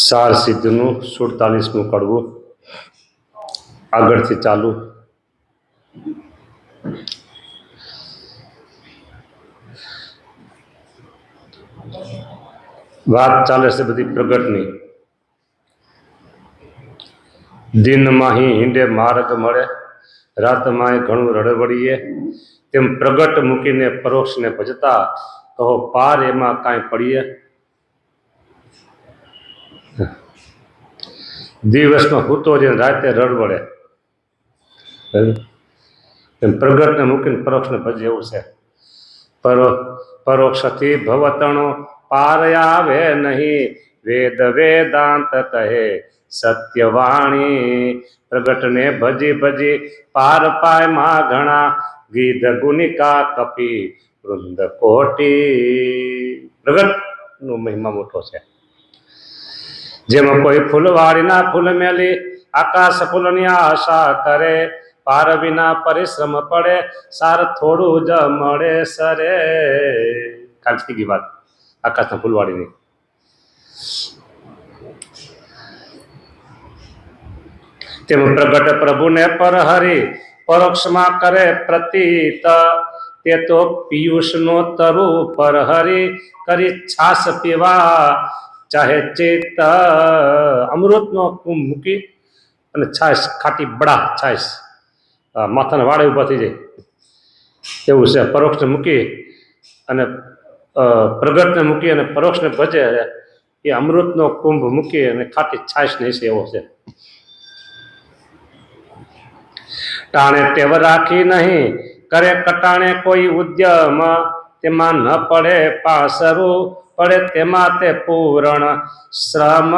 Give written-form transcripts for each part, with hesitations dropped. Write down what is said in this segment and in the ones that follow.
સાર સિદ્ધનું 47મું કડવું આગળથી ચાલુ. વાત ચાલે છે બધી પ્રગટની. દિનમાં હિંડે માર્ગ મળે, રાતમાં ઘણું રડવડીએ, તેમ પ્રગટ મૂકીને પરોક્ષને ભજતા કહો પાર એમાં કાંઈ પડીએ. દિવસમાં હૂતો જઈને રાતે રડવડે, એમ પ્રગટને મૂકીને પરોક્ષને ભજે એવું છે. પરોક્ષથી ભવતણો પાર આવે નહીં, વેદ વેદાંત કહે સત્યવાણી. પ્રગટને ભજી ભજી પાર પાય માં ઘણા, ગીધ ગુનિકા કપી વૃંદ કોટી. પ્રગટ નો મહિમા મોટો છે. જેમાં કોઈ ફૂલવાડીના ફૂલ મેલી આકાશ ફૂલની આશા કરે, પાર વિના પરિશ્રમ પડે સાર થોડું જ મળે સરે. કાલ થઈ ગઈ વાત આકાશના ફૂલવાડીની. તેમ પ્રગટ પ્રભુને પર હરી પરોક્ષમાં કરે પ્રતીત, તે તો પિયુષનો તરુ પર હરી કરી છાસ પીવા ચાહે ચિત્ત. અમૃતનો કુંભ મૂકી અને છાશ ખાટી બડા છાશ માથાના વાળે ઊભા થઈ જાય એવું છે. પરોક્ષને મૂકી અને પ્રગટને મૂકી અને પરોક્ષને ભજે એ અમૃતનો કુંભ મૂકી અને ખાટી છાશ નહીં છે એવો છે. ટાણે ટેવ રાખી નહીં કરે કટાણે કોઈ ઉદ્યમ, તેમાં ન પડે પાસરું પડે તેમાં તે પૂરણ શ્રમ.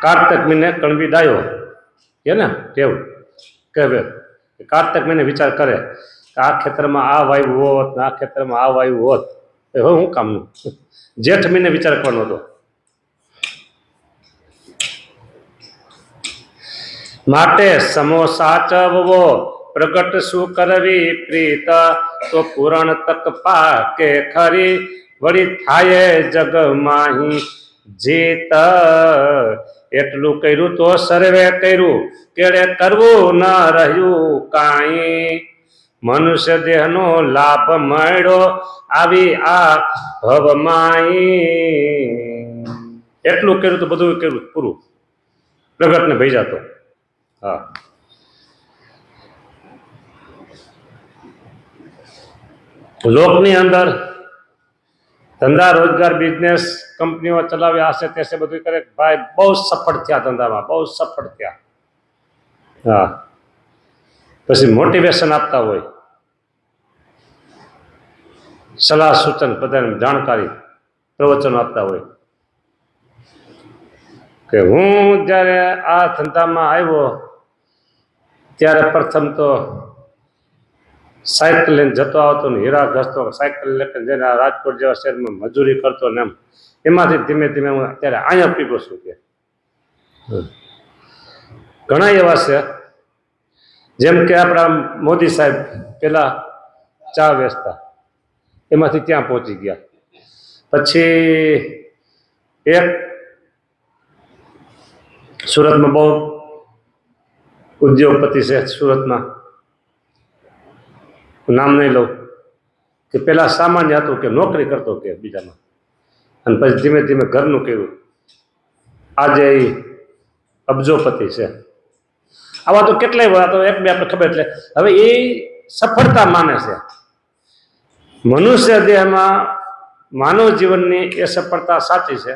કાર્તક મહિને કણબી ડાયો કે ને ટેવ કે કાર્તક મહિને વિચાર કરે કે આ ખેતરમાં આ વાયુ હોત ને આ ખેતરમાં આ વાયુ હોત, હવે શું કામનું. જેઠ મહિને વિચાર કરવાનો હતો. માટે સમો સાચવવો પ્રગટ શું કરવી પ્રીત, તો પૂરણ તક પાકે ખરી વળી થાય જગ માહી જીત. એટલું કર્યું તો સર્વે કર્યું કેળે કરવું ન રહ્યું કાંઈ, મનુષ્ય દેહનો લાભ મળ્યો આવી આ ભવમાઈ. એટલું કર્યું તો બધું કર્યું પૂરું, પ્રગટને ભઈ જતો. હા, લોકની અંદર ધંધા રોજગાર બિઝનેસ કંપનીઓ ચલાવે આશે તેસે બધું કરે, ભાઈ બહુ સફળ થયા ધંધામાં, બહુ સફળ થયા. હા, પછી મોટિવેશન આપતા હોય, સલાહ સૂચન બધાને જાણકારી પ્રવચનો આપતા હોય કે હું જ્યારે આ ધંધામાં આવ્યો ત્યારે પ્રથમ તો સાયકલ લઈને જતો આવતો ને હીરા ઘસતો, સાયકલ લઈને જઈને રાજકોટ જેવા શહેરમાં મજૂરી કરતો ને એમ એમાંથી ધીમે ધીમે હું અત્યારે અહીંયા પીગો છું. કે ઘણા એવા છે જેમ કે આપણા મોદી સાહેબ પેલા ચા વેચતા, એમાંથી ત્યાં પહોંચી ગયા. પછી એક સુરતમાં બહુ ઉદ્યોગપતિ છે, સુરતમાં નામ નહીં લઉં, કે પેલા સામાન્ય હતું કે નોકરી કરતો કે બીજામાં, અને પછી ધીમે ધીમે ઘરનું કર્યું. આજે એ અબજોપતિ છે. આવા તો કેટલાય વાત એક બે આપણે ખબર. એટલે હવે એ સફળતા માને છે. મનુષ્ય દેહમાં માનવ જીવનની એ સફળતા સાચી છે.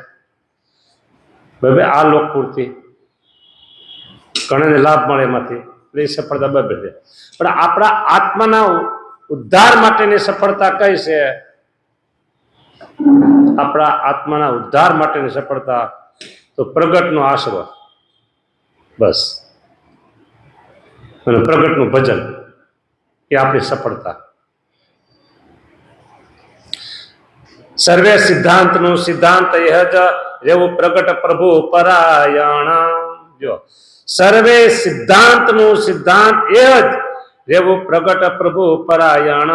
હવે આ લોક પૂરતી ઘણાને લાભ મળે એમાંથી, એટલે એ સફળતા બરાબર છે. પણ આપણા આત્માના ઉદ્ધાર માટેની સફળતા કઈ છે? આપણા આત્માના ઉદ્ધાર માટેની સફળતા તો પ્રગટનો આશરો, બસ, અને પ્રગટનું ભજન એ આપણી સફળતા. સર્વે સિદ્ધાંતનું સિદ્ધાંત એ જ રહેવું પ્રગટ પ્રભુ પરાયણ. જો સર્વે સિદ્ધાંતનું સિદ્ધાંત એ જ રહેવું પ્રગટ પ્રભુ પરાયણ.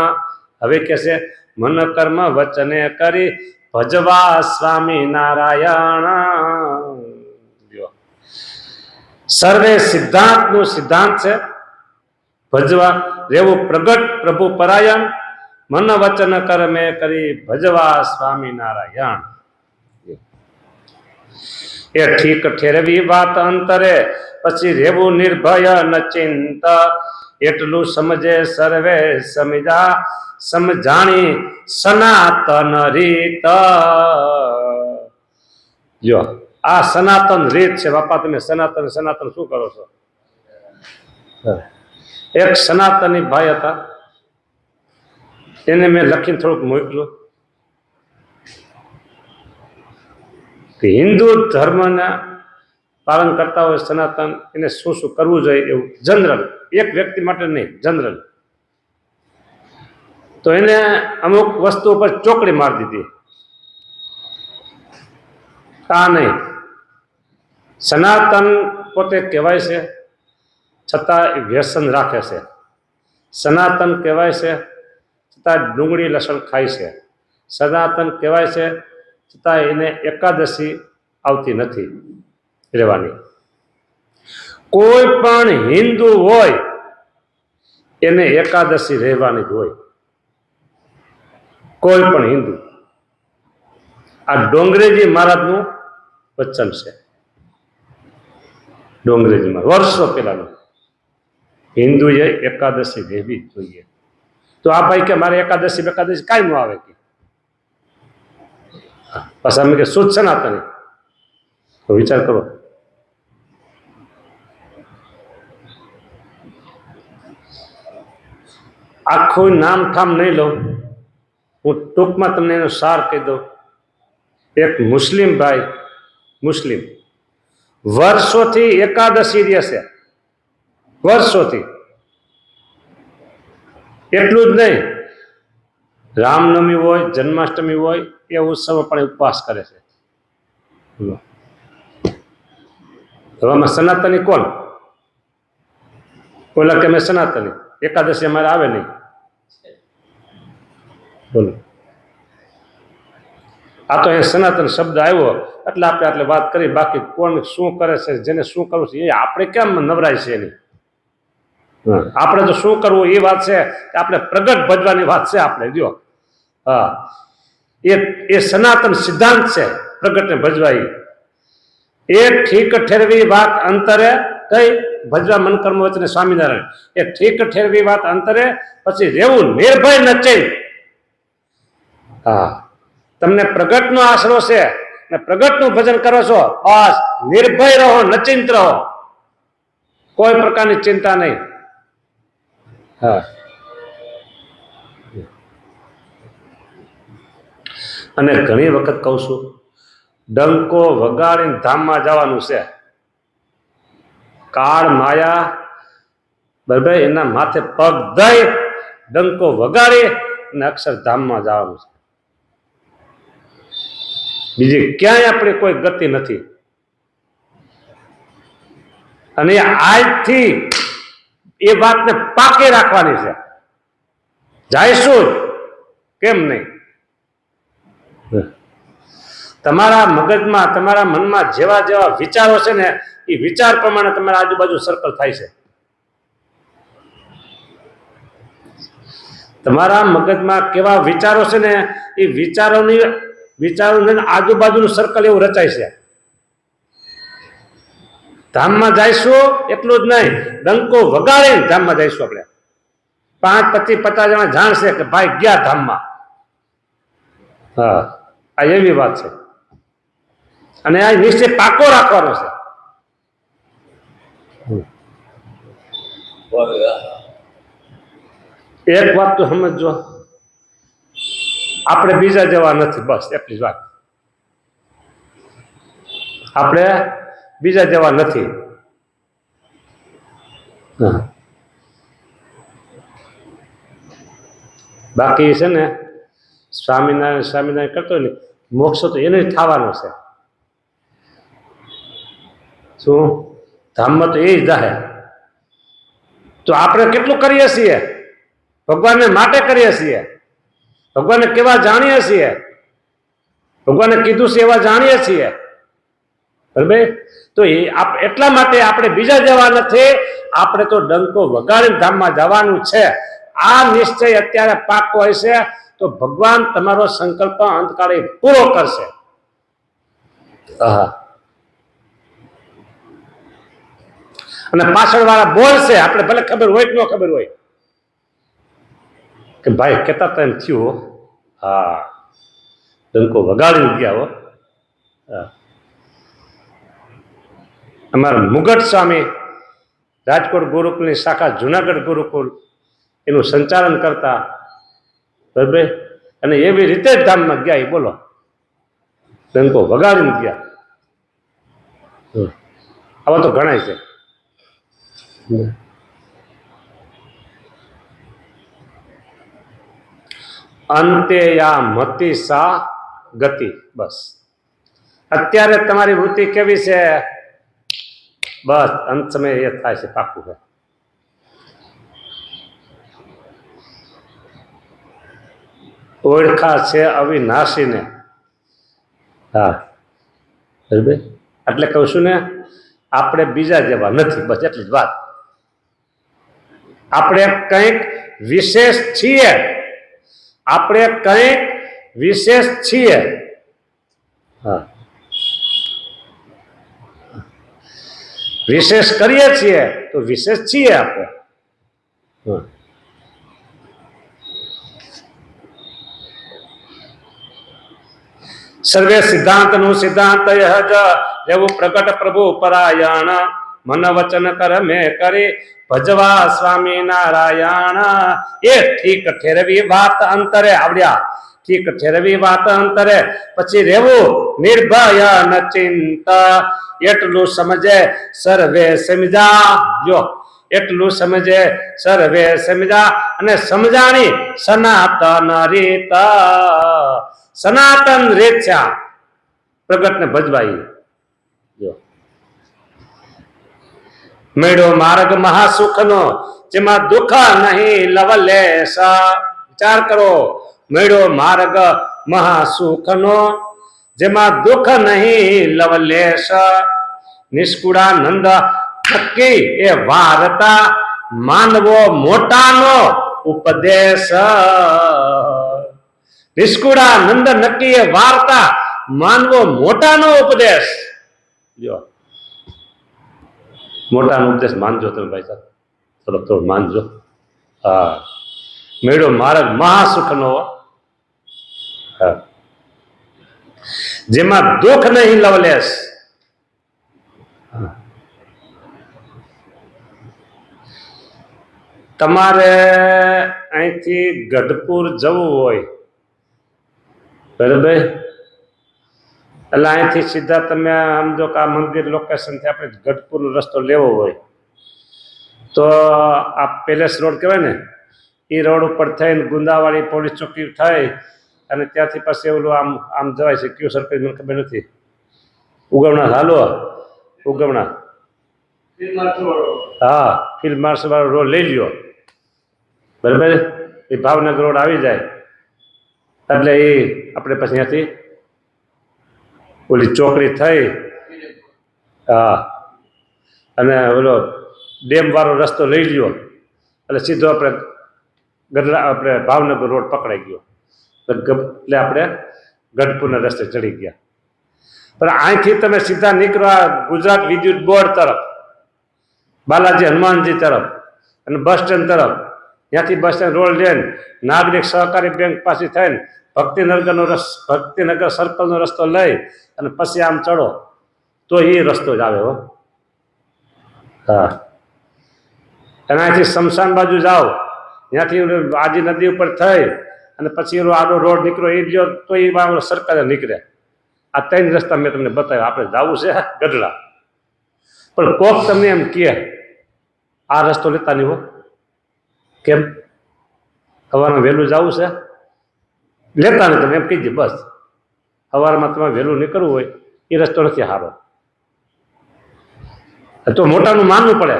હવે કે છે મન કર્મ વચને કરી ભજવા સ્વામી નારાયણ. સર્વે સિદ્ધાંતનું સિદ્ધાંત છે ભજવા રહેવું પ્રગટ પ્રભુ પરાયણ, મન વચન કર્મે કરી ભજવા સ્વામી નારાયણ. એ ઠીક ઠેરવી વાત અંતરે પછી રહેવું નિર્ભય ન ચિંત, એટલું સમજે સર્વે સમજા સમજાણી સનાતન રીત. જો આ સનાતન રીત છે બાપા. તમે સનાતન સનાતન શું કરો છો? એક સનાતની ભાઈ હતા, એને મેં લખીને થોડુંક મોકલ્યું કે હિન્દુ ધર્મના પાલન કરતા હોય સનાતન, એને શું શું કરવું જોઈએ એવું જનરલ, એક વ્યક્તિ માટે નહીં, જનરલ. તો એને અમુક વસ્તુ પર ચોકડી મારી દીધી. આ નહીં, સનાતન પોતે કહેવાય છે છતાં વ્યસન રાખે છે. સનાતન કહેવાય છે છતાં ડુંગળી લસણ ખાય છે. સનાતન કહેવાય છે છતાં એને એકાદશી આવતી નથી રહેવાની. કોઈ પણ હિન્દુ હોય એને એકાદશી રહેવાની જ હોય, કોઈ પણ હિન્દુ. આ ડોંગરેજી મહારાજનું વચન છે. ડોંગરેજી મહારાજ વર્ષો પહેલાનું. હિન્દુએ એકાદશી રહેવી જ જોઈએ. તો આ ભાઈ કે મારે એકાદશી બેકાદશી કાંઈ ન આવે કે પાછા અમે કે શુદ્ધ સનાતની. તો વિચાર કરો. આખું નામ ઠામ નહીં લઉં, હું ટૂંકમાં તમને એનો સાર કહી દઉં. એક મુસ્લિમ ભાઈ, મુસ્લિમ વર્ષોથી એકાદશી રહેશે, વર્ષોથી. એટલું જ નહીં, રામનવમી હોય, જન્માષ્ટમી હોય, એ ઉત્સવ પણ ઉપવાસ કરે છે. હવે આમાં સનાતની કોણ? બોલા કે મેં સનાતની, એકાદશી અમારે આવે નહીં. બોલો, આ તો એ સનાતન શબ્દ આવ્યો એટલે આપણે આટલે વાત કરી. બાકી કોણ શું કરે છે, જેને શું કરવું છે એ આપણે કેમ નવરાય છે એની. આપણે તો શું કરવું એ વાત છે કે આપણે પ્રગટ ભજવાની વાત છે. આપણે જો હા, એ સનાતન સિદ્ધાંત છે પ્રગટને ભજવા. એ ઠીક ઠેરવી વાત અંતરે કઈ ભજવા મન કર્મ વચને સ્વામિનારાયણ. એ ઠીક ઠેરવી વાત અંતરે પછી રહેવું નિર્ભય ન ચૈન. હા, તમને પ્રગટનો આશરો છે ને પ્રગટનું ભજન કરો છો, બસ નિર્ભય રહો, નચિંત રહો, કોઈ પ્રકારની ચિંતા નહીં. હા, અને ઘણી વખત કહું છું, ડંકો વગાડીને ધામમાં જવાનું છે. કાળ માયા બરાબર એના માથે પગ દઈ ડંકો વગાડી અને અક્ષરધામમાં જવાનું છે. બીજી ક્યાંય આપણે કોઈ ગતિ નથી. અને આજથી એ વાતને પાકે રાખવાની છે. જાયશું જ, કેમ નહીં? તમારા મગજમાં, તમારા મનમાં જેવા જેવા વિચારો છે ને એ વિચાર પ્રમાણે તમારા આજુબાજુ સર્કલ થાય છે. તમારા મગજમાં કેવા વિચારો છે ને એ વિચારોની આજુબાજુનું સર્કલ એવું રચાય છે. ધામમાં જઈશું એટલું જ નહીં, ડંકો વગાડીને ધામમાં જઈશું. આપણે 5, 25, 50 જણા જાણશે કે ભાઈ ગયા ધામમાં. હા, આ એવી વાત છે. અને આ નિશ્ચય પાકો રાખવાનો છે. એક વાત તો સમજો, આપણે બીજા જેવા નથી, બસ એટલી જ વાત. આપણે બીજા જેવા નથી. બાકી છે ને સ્વામિનારાયણ સ્વામિનારાયણ કરતો ને મોક્ષ તો એને જ થવાનો છે. શું ધામમાં તો એ જ જાહે. તો આપણે કેટલું કરીએ છીએ? ભગવાનને માટે કરીએ છીએ, ભગવાનને કેવા જાણીએ છીએ. ભગવાને કીધું છે એવા જાણીએ છીએ, બરાબર. તો એ એટલા માટે આપણે બીજા જવા નથી, આપણે તો ડંકો વગાડી ધામમાં જવાનું છે. આ નિશ્ચય અત્યારે પાકો હશે તો ભગવાન તમારો સંકલ્પ અંતકાળે પૂરો કરશે. અને પાછળ વાળા બોલશે, આપણે ભલે ખબર હોય કે ન ખબર હોય કે ભાઈ કેતા તા એમ થયું, હા ડંકો વગાડી ગયા હો. અમારા મુગટ સ્વામી રાજકોટ ગુરુકુલની શાખા જુનાગઢ ગુરુકુલ એનું સંચાલન કરતા, બરાબર. અને એવી રીતે જ ધામમાં ગયા, એ બોલો ડંકો વગાડીને ગયા. આવા તો ઘણા છે. અંતે યા મતિ સા ગતિ. બસ અત્યારે તમારી વૃત્તિ કેવી છે, બસ અંત સમય એ થાય છે, પાકું છે. ઓળખા છે અવિનાશીને. હા બરાબર. એટલે કહું છું ને, આપણે બીજા જેવા નથી, બસ એટલી જ વાત. આપણે કંઈક વિશેષ છીએ, આપણે કંઈક વિશેષ છીએ. હા, વિશેષ કરીએ છીએ તો વિશેષ છીએ આપણે. સર્વે સિદ્ધાંત નું સિદ્ધાંત જ જેવું પ્રગટ પ્રભુ પરાયણ, મન વચન કરમે કરી ભજવા સ્વામી નારાયણ. એ ઠીક ઠેરવી વાત અંતરે આવડ્યા, ઠીક ઠેરવી વાત અંતરે પછી રહેવું નિર્ભય ન ચિંતા. એટલું સમજે સર્વે સમજા, જો એટલું સમજે સર્વે સમજા અને સમજાણી સનાતન રીત. સનાતન રીત છે આ પ્રગટને ભજવાઈ. જો મેળો માર્ગ મહાસુખનો જેમાં દુઃખ નહીં લવલેશ. વિચાર કરો, મેળો માર્ગ મહાસુખનો જેમાં દુઃખ નહીં લવલેશ. નિષ્કુળાનંદ નક્કી એ વાર્તા માનવો મોટાનો ઉપદેશ. નિષ્કુળાનંદ નક્કી એ વાર્તા માનવો મોટાનો ઉપદેશ. જો મોટાનો ઉપદેશ માનજો તમે ભાઈ સાહેબ, થોડો માનજો. હા, મેળો માર્ગ મહાસુખનો, હા, જેમાં દુઃખ નહીં લવલેશ. તમારે અહીંથી ગઢપુર જવું હોય, બરાબર, એટલે અહીંથી સીધા તમે સમજો કે આ મંદિર લોકેશનથી આપણે ગઢપુરનો રસ્તો લેવો હોય તો આ પેલેસ રોડ કહેવાય ને, એ રોડ ઉપર થઈને ગુંદાવાળી પોલીસ ચોકી થઈ અને ત્યાંથી પછી ઓલું આમ આમ જવાય છે. કયું સર્કલ મને ખબર નથી. ઉગવણા હાલો, ઉગવણા, હા, ફિલ્ડ માર્શલ વાળો રોડ લઈ લ્યો, બરાબર. એ ભાવનગર રોડ આવી જાય એટલે એ આપણે પછી ત્યાંથી ઓલી ચોકડી થઈ, હા, અને ઓલો ડેમ વાળો રસ્તો લઈ લ્યો એટલે સીધો આપણે ગઢડા આપણે ભાવનગર રોડ પકડાઈ ગયો એટલે આપણે ગઢપુરના રસ્તે ચડી ગયા. પણ અહીંથી તમે સીધા નીકળવા ગુજરાત વિદ્યુત બોર્ડ તરફ, બાલાજી હનુમાનજી તરફ અને બસ સ્ટેન્ડ તરફ, ત્યાંથી બસ સ્ટેન્ડ રોડ લઈને નાગરિક સહકારી બેંક પાસે થઈને ભક્તિનગર સર્કલનો રસ્તો લઈ અને પછી આમ ચડો તો એ રસ્તો જ આવે. હો, હા. અને અહીંથી શમશાન બાજુ જાઓ, ત્યાંથી આજી નદી ઉપર થઈ અને પછી એનો આડો રોડ નીકળો એ જો તો એ સર્કલ નીકળે. આ 3 રસ્તા મેં તમને બતાવ્યા. આપણે જવું છે ગઢડા, પણ કોક તમને એમ કહે આ રસ્તો લેતા નહીં હો. કેમ? સવારમાં વહેલું જવું છે, લેતા નહીં તમે એમ કહીજે બસ. સવારમાં તમારે વહેલું નીકળવું હોય એ રસ્તો નથી સારો, તો મોટાનું માનવું પડે.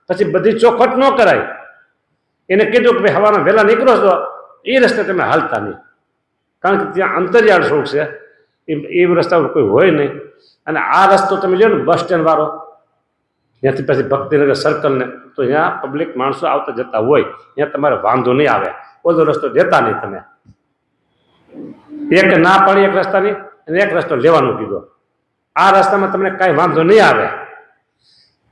પછી બધી ચોખવટ ન કરાય. એને કીધું કે ભાઈ સવારમાં વહેલા નીકળો છો એ રસ્તે તમે હાલતા નહીં, કારણ કે ત્યાં અંતરિયાળ શોખ છે એ રસ્તા ઉપર કોઈ હોય નહીં. અને આ રસ્તો તમે લ્યો ને બસ સ્ટેન્ડ વાળો, ત્યાંથી પછી ભક્તિનગર સર્કલ ને, તો ત્યાં પબ્લિક માણસો આવતા જતા હોય, ત્યાં તમારે વાંધો નહીં આવે. ઓલો રસ્તો દેતા નહીં તમે. એક ના પાડી એક રસ્તાની અને એક રસ્તો લેવાનું કીધો. આ રસ્તામાં તમને કાંઈ વાંધો નહીં આવે.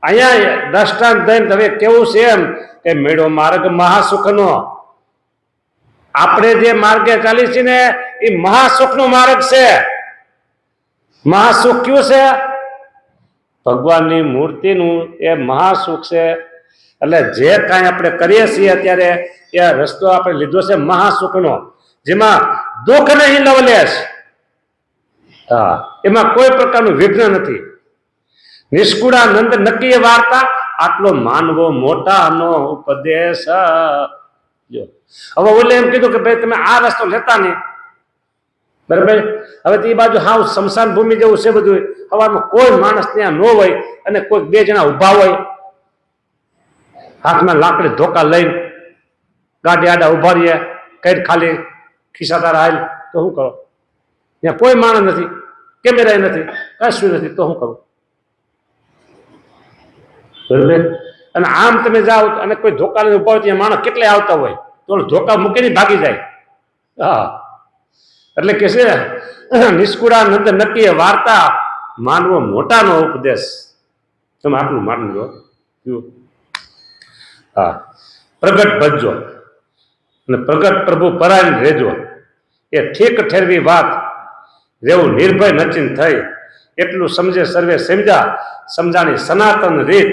અહીંયા દ્રષ્ટાંત દઈને હવે કેવું છે એમ કે મેળો માર્ગ મહાસુખનો. આપણે જે માર્ગે ચાલી છે ને એ મહાસુખનો માર્ગ છે. મહાસુખ કયું છે? ભગવાનની મૂર્તિનું એ મહાસુખ છે. એટલે જે કાંઈ આપણે કરીએ છીએ અત્યારે એ રસ્તો આપણે લીધો છે મહાસુખનો, જેમાં દુઃખ નહીં લવલેશ. હા, એમાં કોઈ પ્રકારનું વિઘ્ન નથી. નિષ્કુળાનંદ નક્કી વાર્તા, આટલો માનવો મોટાનો ઉપદેશ. જો હવે ઓલે એમ કીધું કે ભાઈ તમે આ રસ્તો લેતા નહીં, બરાબર. હવે તો એ બાજુ હાવ સ્મશાન ભૂમિ જેવું છે બધું. હવામાં કોઈ માણસ ત્યાં ન હોય અને કોઈ બે જણા ઉભા હોય, હાથમાં લાકડી ધોકા લઈને ગાડી આડા ઉભા રહીએ, કઈ ખાલી ખિસ્સા તારા હાલ, તો શું કરો? ત્યાં કોઈ માણસ નથી, કેમેરા નથી, કશું નથી, તો શું કરું? બરાબર. અને આમ તમે જાઓ અને કોઈ ધોકા લઈને ઉભા હોય, ત્યાં માણસ કેટલાય આવતા હોય, તો ધોકા મૂકીને ભાગી જાય. હા, એટલે કે છે નિષ્કુળાનંદ નક્કી વાર્તા, માનવો મોટાનો ઉપદેશ. તમે આટલું માની લો. હા, પ્રગટ ભજજો અને પ્રગટ પ્રભુ પરાયણ રહેજો. એ ઠીક ઠેરવી વાત, રેવું નિર્ભય નચિન થઈ. એટલું સમજે સર્વે સમજ્યા, સમજાણી સનાતન રીત.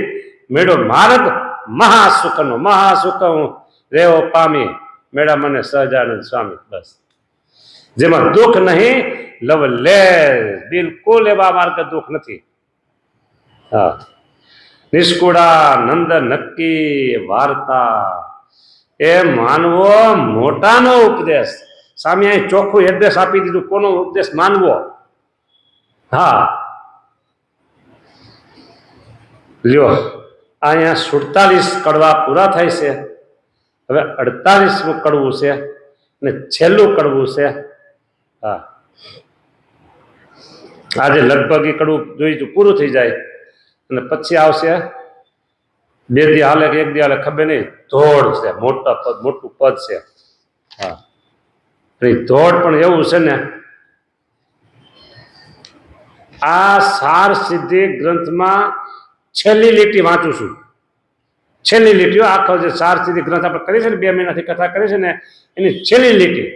મેળો માર્ગ મહાસુખનો, મહાસુખ રેવો પામી. મેળા મને સહજાનંદ સ્વામી. બસ, જેમાં દુઃખ નહીં લવલેશ, બિલકુલ એવા માર્ગ દુઃખ નથી. હા, નિષ્કુળાનંદ નક્કી વાર્તા, એ માનવો મોટાનો ઉપદેશ. સામે અહીં ચોખ્ખું એડ્રેસ આપી દીધું, કોનો ઉપદેશ માનવો. હા, લ્યો અહીંયા 47 કડવા પૂરા થાય છે. હવે 48મું કડવું છે અને છેલ્લું કડવું છે. હા, આજે લગભગ એ કડવું જોઈતું પૂરું થઈ જાય અને પછી આવશે 2 દી હાલે કે 1 દી હાલે ખબર નહીં, ધોળ છે, મોટું પદ છે. હા, ધોળ પણ એવું છે ને, આ સાર સિદ્ધિ ગ્રંથમાં છેલ્લી લીટી વાંચું છું. છેલ્લી લીટીઓ આખો જે સાર સિદ્ધિ ગ્રંથ આપણે કરીએ છીએ ને, 2 મહિનાથી કથા કરી છે ને, એની છેલ્લી લીટી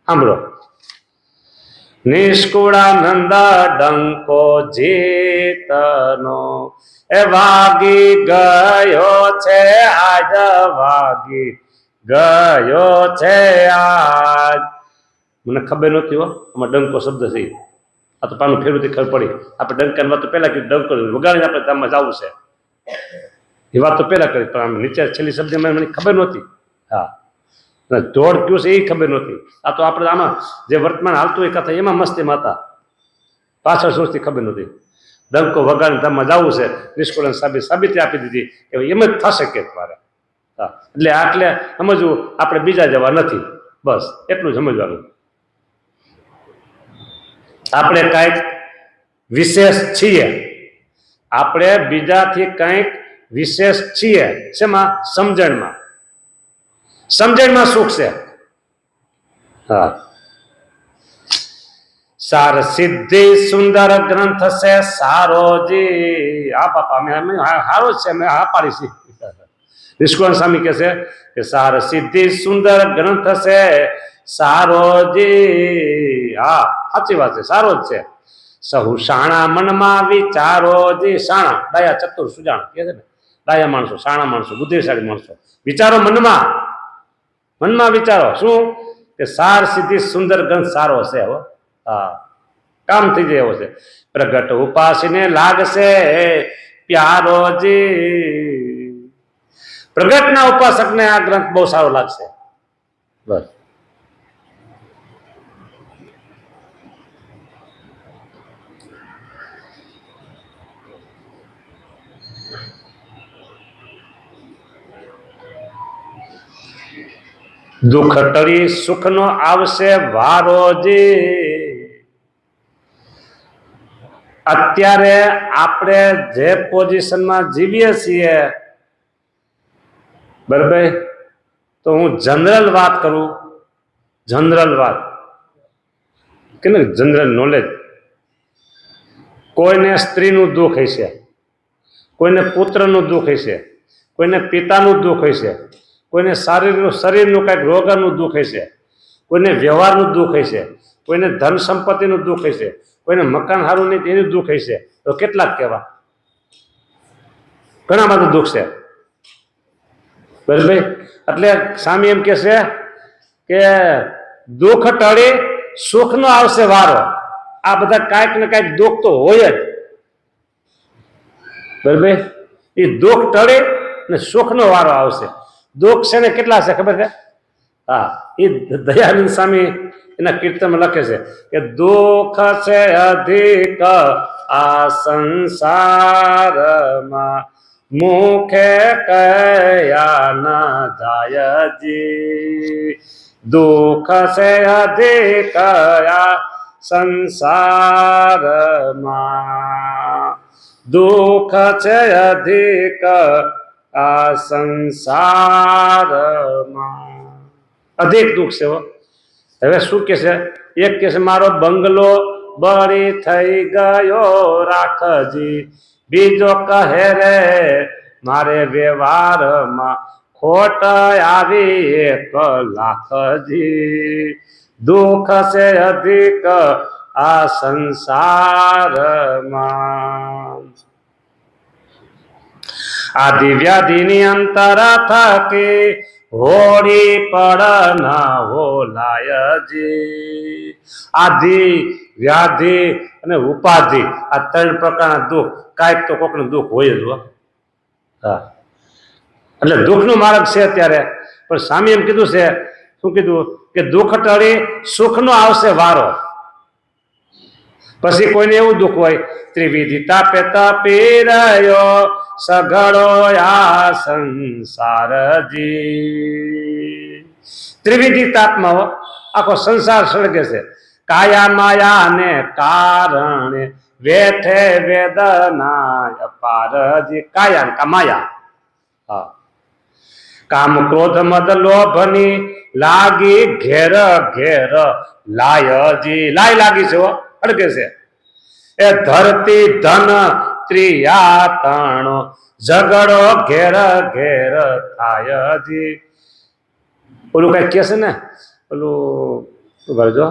સાંભળો. નિષ્કુળાનંદ ડંકો જીતનો, એ વાગી ગયો છે આજ, વાગી ગયો છે આજ. મને ખબર નહોતી હો, આમાં ડંકો શબ્દ છે. આ તો પાનું ફેરવથી ખબર પડી. આપણે ડંકાની વાત તો પહેલા કીધું, ડંકો વગાડીને આપણે ધામમાં જવું છે એ વાત તો પહેલા કરી, પણ આમ નીચે છેલ્લી શબ્દ મને ખબર નહોતી. હા, ધોળ કયું છે એ ખબર નહોતી. આ તો આપણે આમાં જે વર્તમાન હાલતું એ કથા એમાં મસ્તીમાં હતા, પાછળ સોચતી ખબર નહોતી. ડંકો વગાડીને ધામમાં જવું છે, નિષ્કુળાનંદ સાબિતી આપી દીધી, એમ જ થશે કે મારે. હા, એટલે આટલે સમજવું, આપણે બીજા જવા નથી, બસ એટલું સમજવાનું. આપણે કાંઈક વિશેષ છીએ, આપણે બીજાથી કંઈક વિશેષ છીએ. શેમાં? સમજણમાં. સમજણમાં સુખ છે. હા, સાર સિદ્ધિ સુંદર ગ્રંથ છે સારોજી. આ બાપા અમે સારો છે, અમે હા પાડી છે. નિષ્કુળાનંદ સ્વામી કહે છે કે સાર સિદ્ધિ સુંદર ગ્રંથ છે સારોજી. હા, સાચી વાત છે, સારો જ છે. સહુ શાણા મનમાં વિચારો જી. શાણા ડાયા ચતુર સુજાણ કહે છે ને, ડાયા માણસો, શાણા માણસો, બુદ્ધિશાળી માણસો. વિચારો મનમાં, મનમાં વિચારો. શું કે સાર સિદ્ધિ સુંદર ગ્રંથ સારો છે. હો, હા, કામ થઈ જાય એવો છે. પ્રગટ ઉપાસીને લાગશે પ્યારોજી. પ્રગટના ઉપાસકને આ ગ્રંથ બહુ સારો લાગશે. બસ, દુઃખ ટળી સુખનો આવશે વારોજી. અત્યારે આપણે જે પોઝિશનમાં જીવીએ છીએ, બરાબર, તો હું જનરલ વાત કરું, જનરલ વાત કે જનરલ નોલેજ. કોઈને સ્ત્રીનું દુઃખ હશે, કોઈને પુત્રનું દુઃખ હશે, કોઈને પિતાનું દુઃખ હશે, કોઈને શરીરનું કંઈક રોગનું દુઃખ હશે, કોઈને વ્યવહારનું દુઃખ હશે, કોઈને ધન સંપત્તિનું દુઃખ હશે, કોઈને મકાન સારું નહીં એનું દુઃખ હશે. તો કેટલાક કહેવા, ઘણા બધું દુઃખ છે, બરાબર. એટલે સ્વામી એમ કે છે કે દુઃખ ટળી સુખનો આવશે વારો. આ બધા કાંઈક ને કાંઈક દુઃખ તો હોય જ, બરાબર. એ દુઃખ ટળે ને સુખનો વારો આવશે. દુઃખ છે ને કેટલા છે ખબર છે? હા, એ દયાનંદ સ્વામી એના કીર્તનમાં લખે છે કે દુઃખ છે અધિક આ સંસારમાં, મુખે કયા ન જાયજી. દુઃખ છે અધિક આ સંસારમાં, દુઃખ છે અધિક આ સંસારમાં, અધિક દુઃખ છે. હવે શું કે છે? એક કે છે મારો બંગલો બળી થઈ ગયો રાખજી, બીજો કહે રે મારે વ્યવહારમાં ખોટ આવી 1 લાખજી. દુઃખ છે અધિક આ સંસારમાં, આદિ વ્યાધિની અંતર થકી હોળી પડ ના હોલાયજી. આદિ, વ્યાધિ અને ઉપાધિ, આ 3 પ્રકારના દુઃખ. કાંઈક તો કોકનું દુઃખ હોય જ. હા, એટલે દુઃખનો માર્ગ છે અત્યારે. પણ સ્વામી એમ કીધું છે, શું કીધું કે દુઃખ ટળી સુખનો આવશે વારો. પછી કોઈને એવું દુઃખ હોય, ત્રિવિધિ તાપે તપી રહ્યો સઘળો આ સંસારજી. ત્રિવિધિ તાપમાં આખો સંસાર સળગે છે. કાયા માયા ને કારણે વેઠે વેદના અપારજી. કાયા કા માયા, હા. કામ ક્રોધ મદ લોભની લાગી ઘેર ઘેર લાયજી. લાય લાગી છે, અડકે છે. એ ધરતી ધન ત્રિયા તણો ઝઘડો ઘેર ઘેર થાયજી. ઓલું કઈ કે છે ને, ઓલું શું કરજો,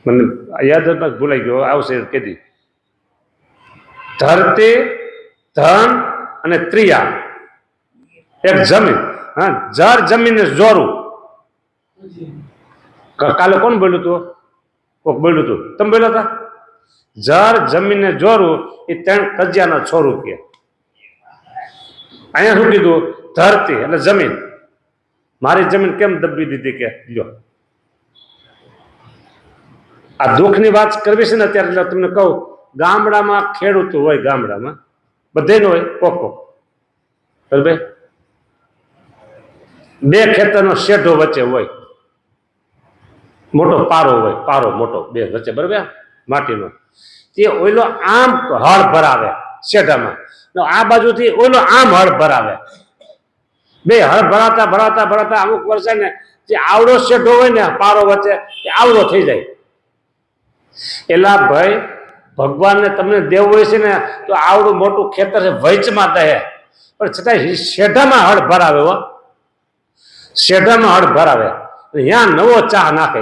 મને યાદ ભૂલાઈ ગયો, આવશે કેદી. ધરતી ધન અને ત્રિયા, એક જમીન. હા, જર જમીન ને જોરું. કાલે કોણ બોલ્યું હતું? કોક બોલ્યું હતું, તમે બોલ્યા હતા. જર જમીન ને જોરું એ 3 કજિયાનો છોરું કે. અહીંયા શું કીધું? ધરતી એટલે જમીન. મારી જમીન કેમ દબી દીધી કે જો. આ દુઃખની વાત કરવી છે ને અત્યારે, એટલે તમને કહું, ગામડામાં ખેડૂતો હોય, ગામડામાં બધે નો હોય, કોક કોક, બરાબર. 2 ખેતરનો શેઢો વચ્ચે હોય, મોટો પારો હોય, પારો મોટો 2 વચ્ચે, બરાબર, માટીનો. તે ઓઈલો આમ હળ ભરાવે શેઢામાં, આ બાજુથી ઓઈલો આમ હળ ભરાવે. 2 હળ ભરાતા ભરાતા ભરાતા અમુક વર્ષે ને જે આવડો શેઢો હોય ને પારો વચ્ચે, એ આવડો થઈ જાય. એલા ભાઈ, ભગવાનને તમને દેવું હોય છે ને તો આવડું મોટું ખેતર છે વચમાં દે, પણ છતાં શેઢામાં હળ ભરાવે. હો, શેઢામાં હળ ભરાવે, ત્યાં નવો ચા નાખે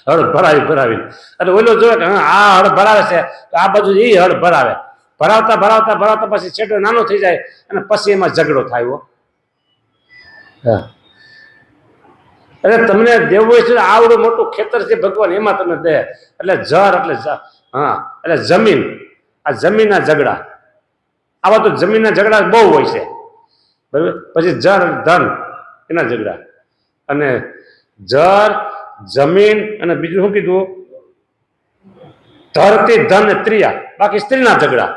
હળ ભરાવી ભરાવી. એટલે ઓલો જોવે કે આ હળ ભરાવે છે તો આ બાજુ એ હળ ભરાવે. ભરાવતા ભરાવતા ભરાવતા પછી શેઢો નાનો થઈ જાય અને પછી એમાં ઝઘડો થાય. એટલે તમને દેવું હોય છે આવડું મોટું ખેતર છે ભગવાન, એમાં તમે દે. એટલે જર એટલે હા, એટલે જમીન. આ જમીનના ઝઘડા, આવા તો જમીનના ઝઘડા બહુ હોય છે, બરાબર. પછી જર ધન એના ઝઘડા, અને જર જમીન અને બીજું શું કીધું? ધરતી ધન ત્રિયા, બાકી સ્ત્રીના ઝઘડા.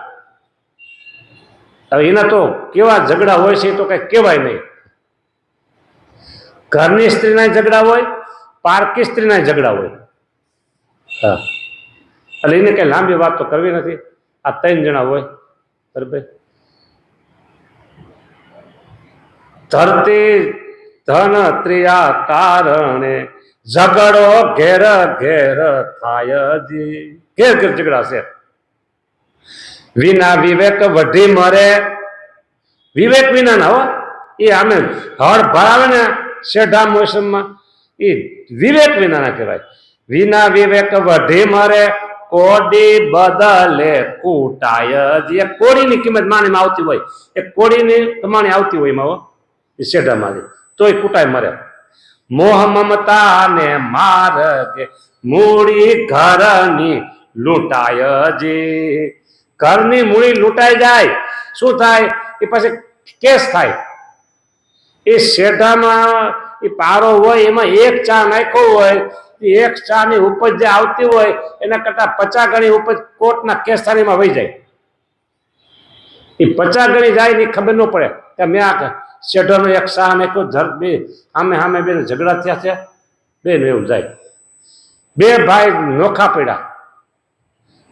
હવે એના તો કેવા ઝઘડા હોય છે એ તો કઈ કહેવાય નહીં. ઘરની સ્ત્રીના ઝઘડા હોય, પારકી સ્ત્રીના ઝઘડા હોય. હા, એટલે એને કઈ લાંબી વાત તો કરવી નથી. આ 3 જણા હોય બરાબર. ધરતી ધન ત્રિયા કારણે ઝઘડો ઘેર ઘેર થાય જી. ઘેર ઘેર ઝઘડા છે. વિના વિવેક વઢી મરે. વિવેક વિના ના હો. એ આમે હળ ભરાવે ને શેઢા મોસમમાં એ વિવેક વિના ના કહેવાય. વિના વિવેક વઢી મરે કોડી બદલે કૂટાય જી. એ કોડીની કિંમત માણીમાં આવતી હોય, એ કોડીની કમાણી આવતી હોય એમાં એ શેઢામાં તોય કૂટાય મરે. મોહ મમતા ને માર્ગે મૂડી ઘરની લૂંટાય જી. ઘરની મૂડી લૂંટાઈ જાય શું થાય? એ પછી કેસ થાય. એ શેઢામાં એ પારો હોય એમાં 1 ચા નાખ્યો હોય, 1 ચા ની ઉપજ જે આવતી હોય એના કરતા 50 ગણી ઉપજ કોર્ટના કેસ થાળીમાં વહી જાય. એ 50 ગણી જાય ને ખબર ન પડે કે મેં આ શેઢાનો 1 ચા નાખ્યો. બે સામે બે ઝઘડા થયા છે બેન એવું જાય. 2 ભાઈ નોખા પડ્યા.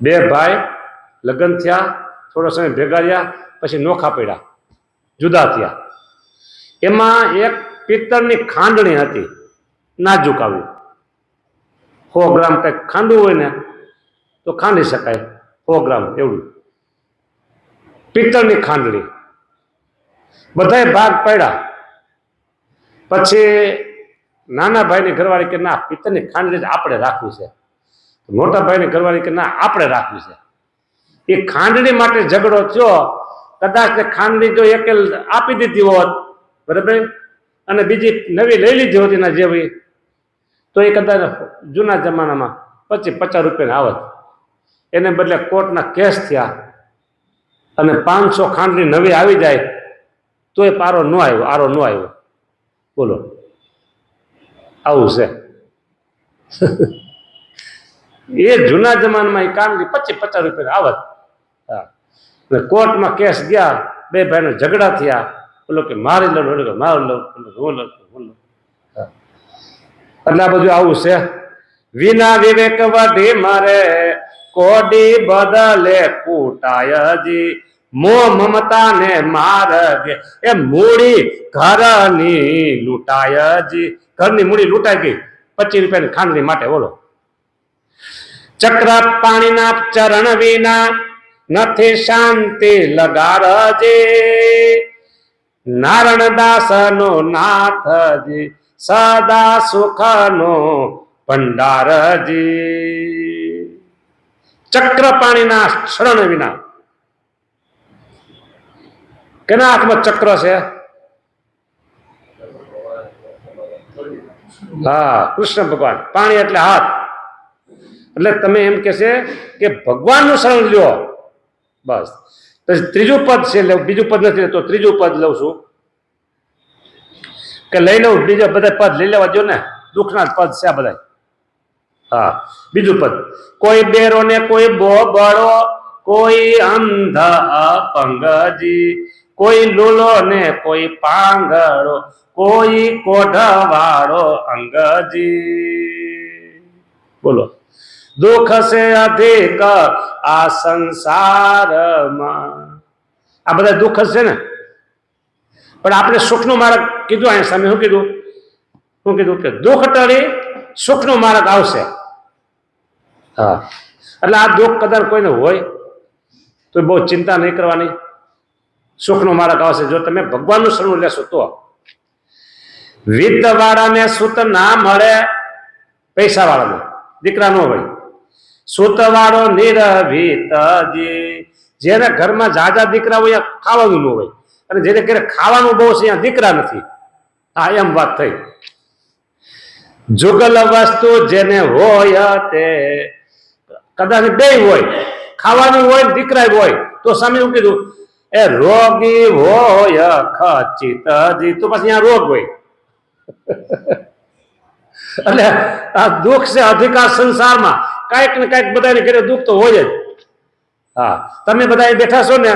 2 ભાઈ લગ્ન થયા, થોડો સમય ભેગા રહ્યા, પછી નોખા પડ્યા, જુદા થયા. એમાં એક પિત્તળની ખાંડણી હતી, નાજુક આવી. 100 ગ્રામ કંઈક ખાંડવું હોય ને તો ખાંડી શકાય, 100 ગ્રામ એવું પિત્તળની ખાંડણી. બધાય ભાગ પડ્યા. પછી નાના ભાઈની ઘરવાળી કે ના, પિત્તળની ખાંડણી આપણે રાખવી છે. મોટા ભાઈની ઘરવાળી કે ના, આપણે રાખવી છે. એ ખાંડણી માટે ઝઘડો થયો. કદાચ તે ખાંડણી જો એક આપી દીધી હોત બરાબર, અને બીજી નવી લઈ લીધી હોત એના જેવી, તો એ કદાચ જૂના જમાનામાં 25-50 રૂપિયાની આવત. એને બદલે કોર્ટના કેસ થયા અને 500 ખાંડણી નવી આવી જાય તો એ પારો ન આવ્યો, આરો ન આવ્યો. બોલો, આવું છે. એ જૂના જમાનામાં એ ખાંડણી 25-50 રૂપિયા આવત. કોર્ટમાં કેસ ગયા, 2 ભાઈનો ઝઘડા થયા. બોલો કે મારી લઉં, મારું લઉં, હું લઉં. એટલે આ બધું આવું છે. વિના વિવેક વઢી મરે કોડી બદલે કૂટાય જી. મોહ મમતા ને માર્ગે એ મૂડી ઘરની લૂંટાય જી. ઘરની મૂડી લૂંટાઈ ગઈ 25 રૂપિયાની ખાંડણી માટે. બોલો, ચક્ર પાણીના ચરણ વિના નથી શાંતિ લગારજે. નારણદાસ નો નાથજી સદા સુખ નો ભંડારજી. ચક્ર પાણીના શરણ વિના. કેના હાથમાં ચક્ર છે? હા, કૃષ્ણ ભગવાન. પાણી એટલે હાથ. એટલે તમે એમ કે છે કે ભગવાનનું શરણ લ્યો બસ. ત્રીજું પદ છે, બીજું પદ નથી તો ત્રીજું પદ લઉં છું કે લઈ લઉં. બીજા બધા પદ લઈ લેવા જો ને, દુઃખના પદ છે આ બધા. હા, બીજું પદ. કોઈ બેરો ને કોઈ બોબડો, કોઈ અંધ અપંગજી, કોઈ લૂલો ને કોઈ પાંગળો, કોઈ કોઢવાળો અંગજી. બોલો, દુઃખ છે અધિક આ સંસારમાં. આ બધા દુઃખ છે ને, પણ આપણે સુખનો માર્ગ કીધું. અહીંયા સામે શું કીધું? કે દુઃખ ટળી સુખનો માર્ગ આવશે. હા, એટલે આ દુઃખ કદાચ કોઈને હોય તો બહુ ચિંતા નહીં કરવાની. સુખનો માર્ગ આવશે જો તમે ભગવાનનું શરણું લેશો તો. વિદ્ધ વાળાને સુત ના મળે, પૈસા વાળાને દીકરા ન હોય. સુત વાળો નિરભિતજી. જેને ઘરમાં જાજા દીકરા હોય ખાવાનું ન હોય, અને જેને ઘરે ખાવાનું બહુ છે અહીંયા દીકરા નથી. હા, એમ વાત થઈ. જુગલ વસ્તુ જેને હોય તે કદાચ બે હોય, ખાવાનું હોય દીકરા હોય, તો સામે એવું કીધું એ રોગી હોય ખચિતજી. તો પછી અહીંયા રોગ હોય. એટલે આ દુઃખ છે અધિકાર સંસારમાં. કાંઈક ને કાંઈક બધાને ઘરે દુઃખ તો હોય જ. હા, તમે બધા બેઠા છો ને,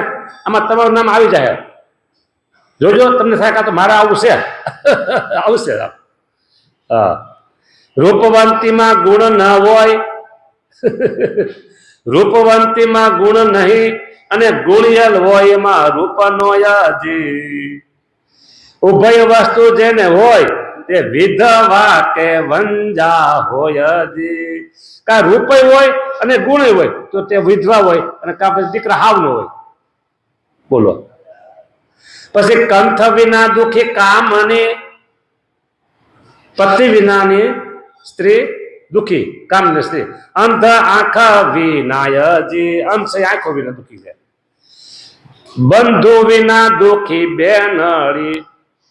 આમાં તમારું નામ આવી જાય. જોજો, તમને થાય કાં તો મારા આવું છે. આવશે. હા, રૂપવંતીમાં ગુણ ન હોય રૂપવંતીમાં ગુણ નહીં અને ગુણિયલ હોય એમાં રૂપ નો યજી. ઉભય વસ્તુ જેને હોય તે વિધવા કે વંજા હોય જી. કા રૂપય હોય અને ગુણય હોય તો તે વિધવા હોય અને કા પછી દીકરા હાવ નો હોય. બોલો. પછી કંથ વિના દુખી કામ અને પતિ વિનાની સ્ત્રી દુખી કામ ને સ્ત્રી. અંધ આંખ વિનાયજી. અંધ છે આંખો વિના દુખી છે. બંધુ વિના દુખી બેનડી.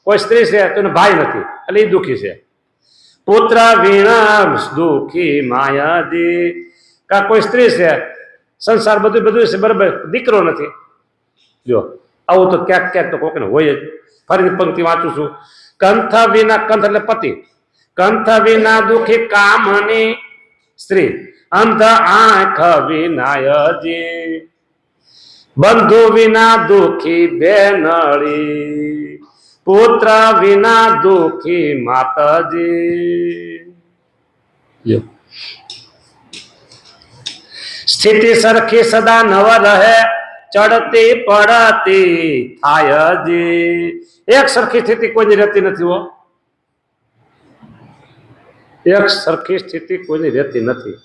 કોઈ સ્ત્રી છે તેનો ભાઈ નથી એટલે એ દુખી છે. પુત્ર વિના દુખી માયાજી. કા કોઈ સ્ત્રી છે સંસાર બધું બધું છે બરાબર દીકરો નથી. જો આવું તો ક્યાંક ક્યાંક તો કોકને હોય જ. ફરી પંક્તિ વાંચું છું. કંથ વિના, કંથ એટલે પતિ, કંથ વિના દુખી કામની સ્ત્રી. અંધ આંખ વિનાયજી. બંધુ વિના દુખી બેનડી. પુત્ર વિના દુખી માતાજી. સ્થિતિ સરખી સદા નવ રહે, ચડતી પડતી થાય જી. એક સરખી સ્થિતિ કોઈની રહેતી નથી હો. એક સરખી સ્થિતિ કોઈની રહેતી નથી.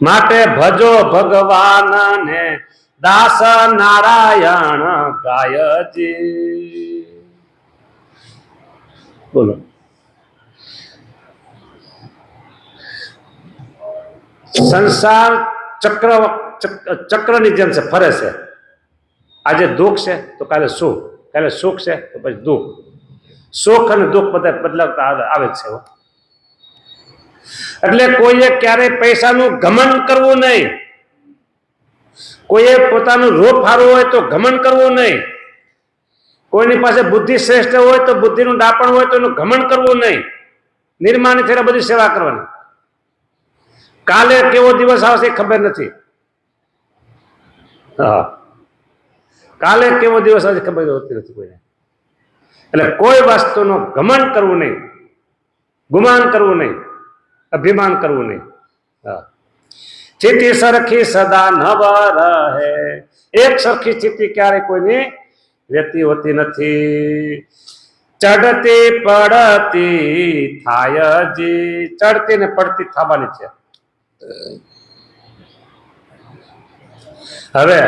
માટે ભજો ભગવાન ને દાસ નારાયણ ગાયજી. બોલો. સંસાર ચક્રની જેમ છે, ફરે છે. આજે દુઃખ છે તો કાલે સુખ, કાલે સુખ છે તો પછી દુઃખ. સુખ અને દુઃખ બધા બદલાવતા આવે છે. એટલે કોઈએ ક્યારેય પૈસાનું ઘમંડ કરવું નહીં. કોઈએ પોતાનું રૂપ સારું હોય તો ઘમંડ કરવું નહીં. કોઈની પાસે બુદ્ધિ શ્રેષ્ઠ હોય તો બુદ્ધિનું ડાપણ હોય તો એનું ઘમંડ કરવું નહીં. નિર્માની થઈને બધી સેવા કરવાની. કાલે કેવો દિવસ આવશે ખબર નથી. હા, કાલે કેવો દિવસ આવશે ખબર હોતી નથી કોઈને. એટલે કોઈ વસ્તુનું ઘમંડ કરવું નહીં, ગુમાન કરવું નહીં, અભિમાન કરવું નહીં. હા, સ્થિતિ સરખી સદા નવ રહે. એક સરખી સ્થિતિ ક્યારે કોઈની રહેતી હોતી નથી. ચડતી પડતી થાય જી. ચડતી ને પડતી થવાની છે. હવે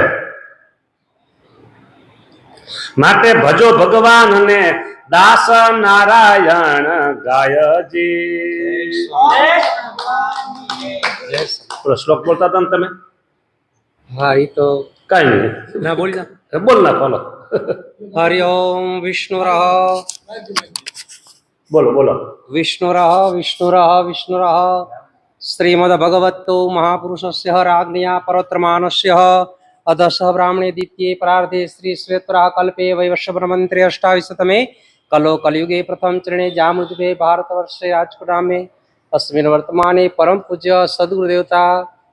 માટે ભજો ભગવાન ને દાસ નારાયણ ગાયજી. શ્લોક બોલતા હતા ને તમે? હા, એ તો કઈ નહીં, ના બોલ ના. બોલ ના બોલો. હરિ ઓમ વિષ્ણુરઃ બોલો બોલો. વિષ્ણુરઃ વિષ્ણુરઃ વિષ્ણુરઃ શ્રીમદ ભગવતો મહાપુરુષસ્ય રાજ્ઞયા પરોત્રમાનસ્ય અધઃ બ્રાહ્મણે દ્વિતીય પરાર્ધે શ્રી શ્વેતરા કલ્પે વૈવસ્વબ્રહ્મંત્રે અષ્ટાવિશતમે કલો કલયુગે પ્રથમ ચરણે જામૃતભે ભારતવર્ષે રાજકોટામે अस्मिन् वर्तमाने परम पूज्य सद्गुरुदेवता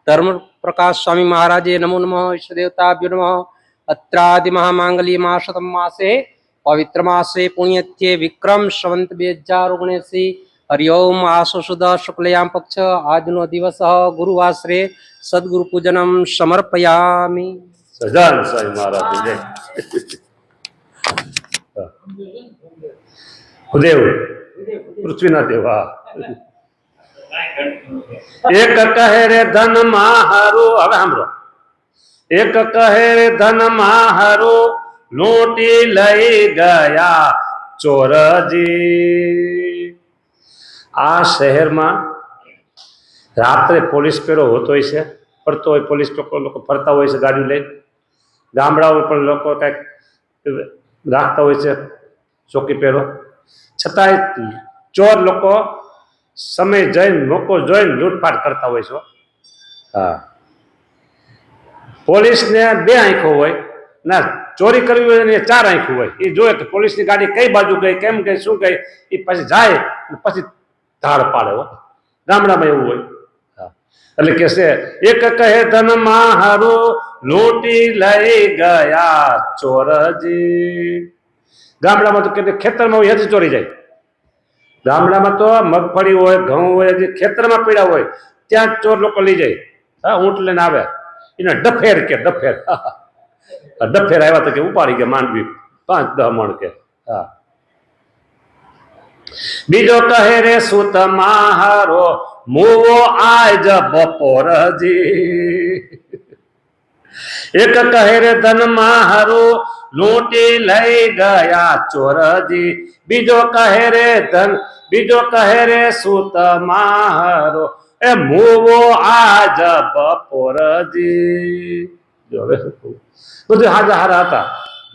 धर्म प्रकाश स्वामी महाराजे नमो नमः। इष्टदेवताभ्यो नमः। अत्रादि महामांगल्य मासतम मासे पवित्र मासे पुण्यत्ये विक्रम संवत 2079 हरिओम आसो सुद शुक्लयाम पक्ष આજનો દિવસ ગુરુવાસરે સદગુરુ પૂજનમ સમર્પયામિ. સજાન સ્વામી મહારાજ જય. દેવ પૃથ્વીના દેવા. એક કહે રે ધન મારું. હવે સાંભળો. એક કહે રે ધન મારું લૂંટી લઈ ગયા ચોરજી. આ શહેરમાં રાત્રે પોલીસ પેરો હોતો હોય છે, ફરતો હોય પોલીસ લોકો ફરતા હોય છે ગાડી લઈ. ગામડાઓ પણ લોકો કંઈક રાખતા હોય છે ચોકી પેરો. છતાંય ચોર લોકો સમય જઈને મોકો જોઈને લૂંટફાટ કરતા હોય છે. હા, પોલીસને 2 આંખો હોય ના, ચોરી કરવી હોય ને 4 આંખો હોય. એ જોયે કે પોલીસની ગાડી કઈ બાજુ ગઈ, કેમ ગઈ, શું ગઈ. એ પછી જાય પછી ધાડ પાડે. હો, ગામડામાં એવું હોય. હા, એટલે કે છે એક કહે ધન મારું લૂંટી લઈ ગયા ચોરજી. ગામડામાં તો કે ખેતરમાં હોય હજી ચોરી જાય. ગામડામાં તો મગફળી હોય, ઘઉં હોય, જે ખેતરમાં પીડા હોય. ત્યાં ચોર લોકો લઈ જાય. હા, ઊંટ લઈને આવે, એને ડફેર કે ડફેર. ડફેર આવ્યા તો કે ઉપાડી ગયા માંડવી 5-10 મણ કે. હા. બીજો કહે રે સુત માહારો મુવો આજ બપોરજી. એક કહે રે ધન માહારો લૂંટી લઈ ગયા ચોરજી. બીજો કહે રે ધન, બીજો કહે રે સુત માહારો એ મુવો આજ બપોરજી. જો હવે શું કહું, બધું હાજા હારા હતા.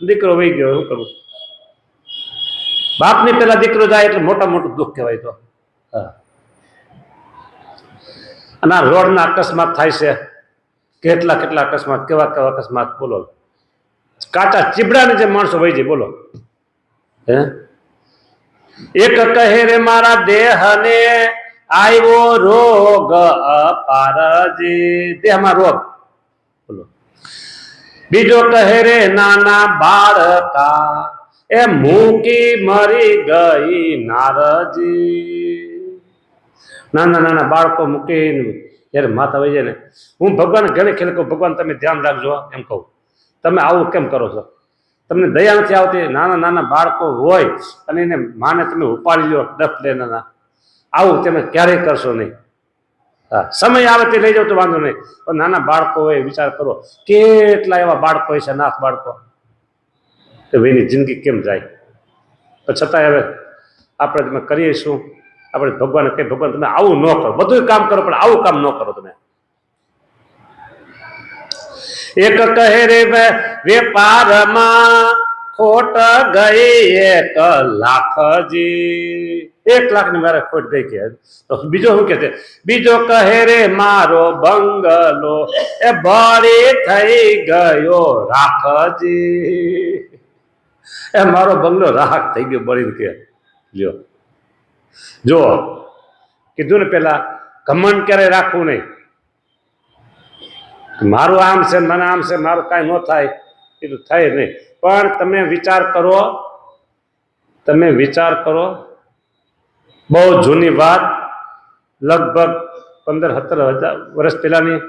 દીકરો વહી ગયો, શું કરું? બાપની પેલા દીકરો જાય એટલે મોટા મોટું દુઃખ કહેવાય. તો હા, અને આ રોડના અકસ્માત થાય છે, કેટલા કેટલા અકસ્માત, કેવા કેવા અકસ્માત, બોલો. કાચા ચીબડાને જે માણસો વહી જાય, બોલો. હે, એક કહે રે મારા દેહને આવ્યો રોગ અપારજી. દેહમાં રોગ, બોલો. બીજો કહે રે નાના બાળકા એ મૂકી મરી ગઈ નારજી. નાના નાના બાળકો મૂકીને જયારે માતા વહી જાય ને, હું ભગવાન ઘણી ખેલ કહું, ભગવાન તમે ધ્યાન રાખજો એમ કહું. તમે આવું કેમ કરો છો? તમને દયા નથી આવતી? નાના નાના બાળકો હોય અને એને માને તમે ઉપાડી લો ડફ લે નાના, આવું તમે ક્યારેય કરશો નહીં. હા, સમય આવે તે લઈ જાવ તો વાંધો નહીં, પણ નાના બાળકો હોય વિચાર કરો, કેટલા એવા બાળકો હોય છે, નાથ બાળકો, કે ભાઈની જિંદગી કેમ જાય. પણ છતાંય હવે આપણે તમે કરીએ શું? આપણે ભગવાન કે ભગવાન તમે આવું ન કરો, બધું કામ કરો પણ આવું કામ ન કરો તમે. એક કહે રે વેપારમાં ખોટ ગઈ 1 લાખજી. 1 લાખની મારે ખોટ ગઈ કે. તો બીજો શું કે છે? બીજો કહે રે મારો બંગલો એ બળી થઈ ગયો રાખજી. એ મારો બંગલો રાખ થઈ ગયો બળીને કે. લ્યો, જો કીધું ને પેલા, ઘમંડ ક્યારે રાખવું નહીં. મારું આમ છે, મને આમ છે, મારું કાંઈ ન થાય, કીધું થાય નહીં. પણ તમે વિચાર કરો, તમે વિચાર કરો, બહુ જૂની વાત, લગભગ 15-17 વર્ષ પહેલાની.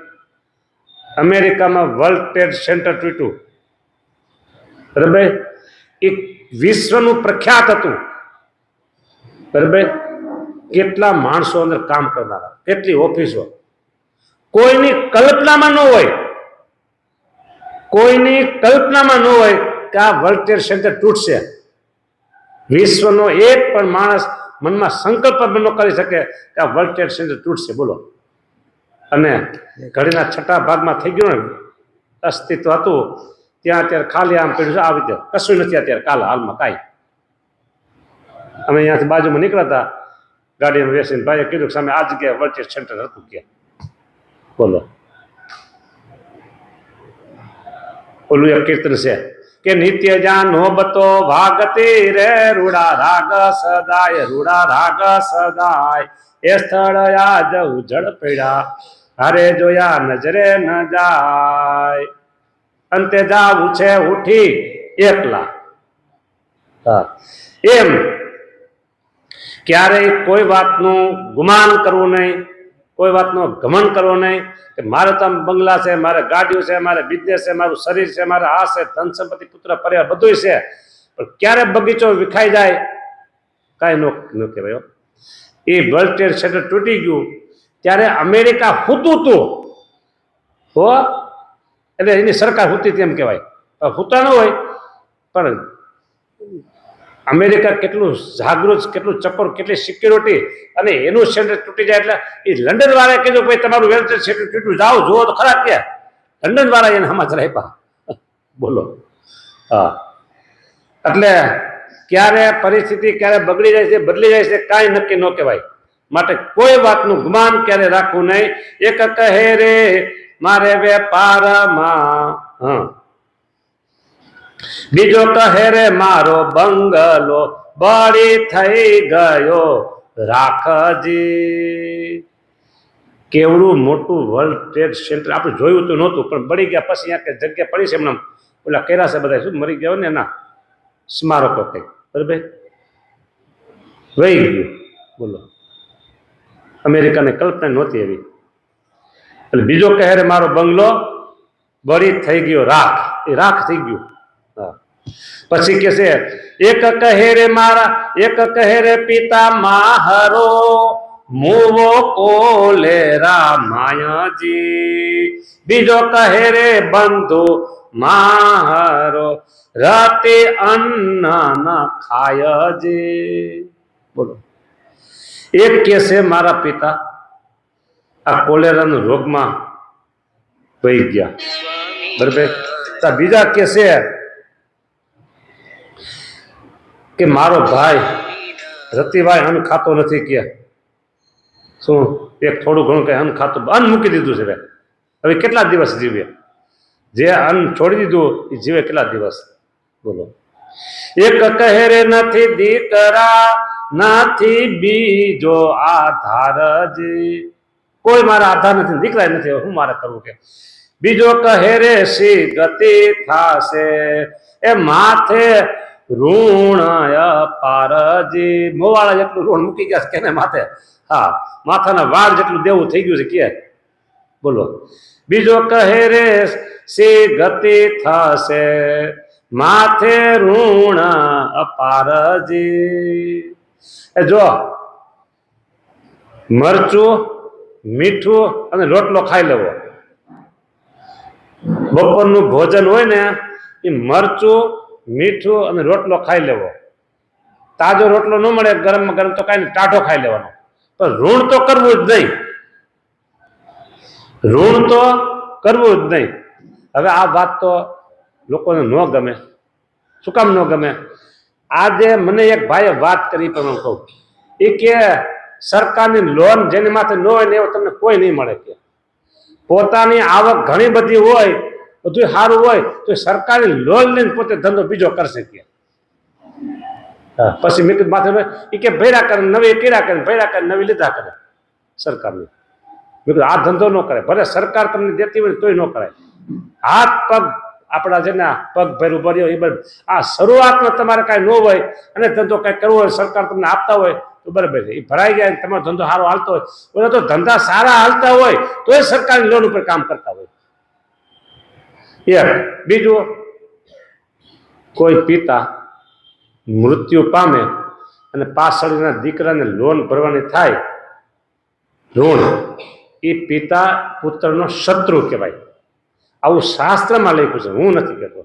અમેરિકામાં વર્લ્ડ ટ્રેડ સેન્ટર તૂટ્યું, બરાબર. એ વિશ્વનું પ્રખ્યાત હતું, બરાબર. કેટલા માણસો અંદર કામ કરનારા, કેટલી ઓફિસો, કોઈની કલ્પનામાં ન હોય, કોઈની કલ્પનામાં ન હોય કે આ વર્લ્ડ ટ્રેડ સેન્ટર તૂટશે. વિશ્વનો એક પણ માણસ મનમાં સંકલ્પ ન કરી શકે કે આ વર્લ્ડ ટ્રેડ સેન્ટર તૂટશે, બોલો. અને ઘડીના 6 ભાગમાં થઈ ગયું ને, અસ્તિત્વ હતું ત્યાં અત્યારે ખાલી આમ પડ્યું છે, આવી રીતે કશું નથી અત્યારે કાલ હાલમાં કાંઈ. અમે અહીંયાથી બાજુમાં નીકળ્યા હતા ગાડીમાં બેસીને, ભાઈએ કીધું કે સામે આ જગ્યાએ વર્લ્ડ ટ્રેડ સેન્ટર હતું કે. બોલો. ઓલું એક કીર્તન છે કે નિત્ય જ્યાં નોબતો ભાગતી રે રૂડા રાગ સદાય, રૂડા રાગ સદાય એ સ્થળ આજ ઉજળ પડ્યા, હારે જોયા નજરે ન જાય, અંતે જાવું છે ઉઠી એકલા. હા, એમ ક્યારેય કોઈ વાતનું ગુમાન કરવું નહીં, કોઈ વાતનો ઘમંડ કરવો નહીં કે મારે તો આમ બંગલા છે, મારે ગાડીઓ છે, મારે બિઝનેસ છે, મારું શરીર છે, મારે આ છે, ધન સંપત્તિ, પુત્ર પરિવાર બધું છે, પણ ક્યારે બગીચો વિખાઈ જાય કાંઈ ન કહેવાય. એ વર્લ્ડ ટ્રેડ સેન્ટર તૂટી ગયું ત્યારે અમેરિકા હૂતું હતું, હો, એટલે એની સરકાર હૂતી તેમ કહેવાય. હૂતા ન હોય પણ અમેરિકા કેટલું જાગૃત, કેટલું ચપર, કેટલી સિક્યોરિટી, અને એનું સેન્ટર તૂટી જાય એટલે એ લંડન વાળાએ કીધું ભાઈ તમારું વર્લ્ડ ટ્રેડ સેન્ટર તૂટ્યું, જાઓ જુઓ તો ખરા કે. લંડન વાળા એને સમાચાર આપ્યા, બોલો. હા, એટલે ક્યારે પરિસ્થિતિ ક્યારે બગડી જાય છે, બદલી જાય છે, કાંઈ નક્કી ન કહેવાય. માટે કોઈ વાતનું ગુમાન ક્યારે રાખવું નહીં. એક કહે રે મારે વેપારમાં, હા, બીજો કહે રે મારો બંગલો બળી થઈ ગયો રાખજી. કેવડું મોટું વર્લ્ડ ટ્રેડ સેન્ટર આપણે જોયું તો નહોતું, પણ બળી ગયા પછી અહીંયા જગ્યા પડી છે એમના ઓલા કર્યા છે બધા, શું મરી ગયા હોય ને એના સ્મારકો કંઈક, બરાબર, વહી ગયું. બોલો, અમેરિકાને કલ્પના નહોતી એવી. એટલે બીજો કહે રે મારો બંગલો બળી થઈ ગયો રાખ, એ રાખ થઈ ગયું. હા. પછી કે છે એક કહે રે મારા, એક કહે રે પિતા માહરો, મુવો કોલે રામાયજી. બીજો કહે રે બંધુ માહરો, રાતે અન્ન ન ખાય જે. બોલો. એક કે છે મારા પિતા આ કોલેરાનો રોગમાં વહી ગયા, બરાબર. બીજા કે છે કે મારો ભાઈ રતિભાઈ અન્ન ખાતો નથી, કે શું એક થોડું ઘણું કઈ અન્ન ખાતું, અન્ન મૂકી દીધું છે ભાઈ, હવે કેટલા દિવસ જીવે? જે અન્ન છોડી દીધું એ જીવે કેટલા દિવસ? બોલો. એક કહે રે નથી દીકરા, નથી બીજો આધાર જી. કોઈ મારા આધાર નથી, દીકરા નથી, હું મારે કરવું કે? બીજો કહે રે સી ગતિ થાશે, એ માથે ઋણ અપારજી. મોવાળા જેટલું ઋણ મૂકી ગયા કે માથે, હા, માથાના વાળ જેટલું દેવું થઈ ગયું છે કે. બોલો. બીજો કહે રે સી ગતિ થશે, માથે ઋણ અપારજી. એ જો મરચું, મીઠું અને રોટલો ખાઈ લેવો. બપોરનું ભોજન હોય ને એ મરચું, મીઠું અને રોટલો ખાઈ લેવો. તાજો રોટલો ન મળે ગરમ ગરમ તો કાંઈ ટાઢો ખાઈ લેવાનો, પણ ઋણ તો કરવું જ નહીં, ઋણ તો કરવું જ નહીં. હવે આ વાત તો લોકોને ન ગમે. શું કામ ન ગમે? આજે મને એક ભાઈએ વાત કરી, પણ હું કહું, એ કે સરકારની લોન જેની માથે ન હોય ને એવું તમને કોઈ નહીં મળે. કે પોતાની આવક ઘણી બધી હોય, બધું સારું હોય, તો સરકારી લોન લઈને પોતે ધંધો બીજો કરશે. કે પછી મેં કીધું માથે એ કે ભૈરા કરે, નવી કર્યા કરે, ભૈરા કરે, નવી લીધા કરે સરકારની. મેં કીધું આ ધંધો ન કરે, ભલે સરકાર તમને દેતી હોય તોય ન કરાય. હાથ પગ આપણા છે ને પગ ભેરું ભર્યો એ બધું આ શરૂઆતમાં તમારે કાંઈ ન હોય અને ધંધો કાંઈ કરવો હોય, સરકાર તમને આપતા હોય તો બરાબર છે, એ ભરાઈ જાય, તમારો ધંધો સારો હાલતો હોય. બધા તો ધંધા સારા હાલતા હોય તો એ સરકારની લોન ઉપર કામ કરતા હોય. બીજું, કોઈ પિતા મૃત્યુ પામે અને પાછળના દીકરાને લોન ભરવાની થાય ઋણ, એ પિતા પુત્રનો શત્રુ કહેવાય. આવું શાસ્ત્રમાં લખ્યું છે, હું નથી કહેતો.